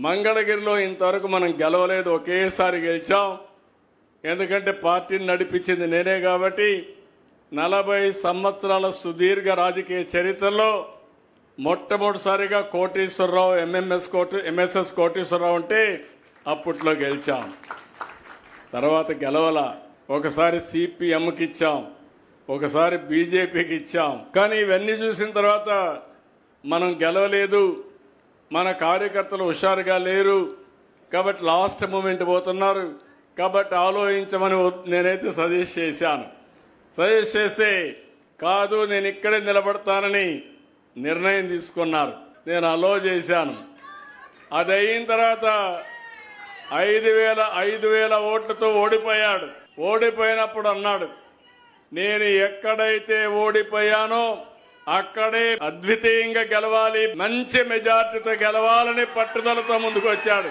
మంగళగిరిలో ఇంతవరకు మనం గెలవలేదు, ఒకేసారి గెలిచాం. ఎందుకంటే పార్టీని నడిపించింది నేనే కాబట్టి 40 సంవత్సరాల సుదీర్ఘ రాజకీయ చరిత్రలో మొట్టమొదటిసారిగా కోటేశ్వరరావు ఎంఎస్ఎస్ కోటేశ్వరరావు అంటే అప్పట్లో గెలిచాం. తర్వాత గెలవల, ఒకసారి సిపిఎంకి ఇచ్చాం, ఒకసారి బీజేపీకి ఇచ్చాం. కానీ ఇవన్నీ చూసిన తర్వాత మనం గెలవలేదు, మన కార్యకర్తలు హుషారుగా లేరు కాబట్టి లాస్ట్ మూమెంట్ పోతున్నారు కాబట్టి ఆలోచించమని నేనైతే సజెస్ట్ చేశాను. సజెస్ట్ చేస్తే కాదు నేను ఇక్కడే నిలబడతానని నిర్ణయం తీసుకున్నారు. నేను అలో చేశాను. అది అయిన తర్వాత 5,000 ఓట్లతో ఓడిపోయాడు. ఓడిపోయినప్పుడు అన్నాడు, నేను ఎక్కడైతే ఓడిపోయానో అక్కడే అద్వితీయంగా గెలవాలి, మంచి మెజార్టీతో గెలవాలని పట్టుదలతో ముందుకు వచ్చాడు.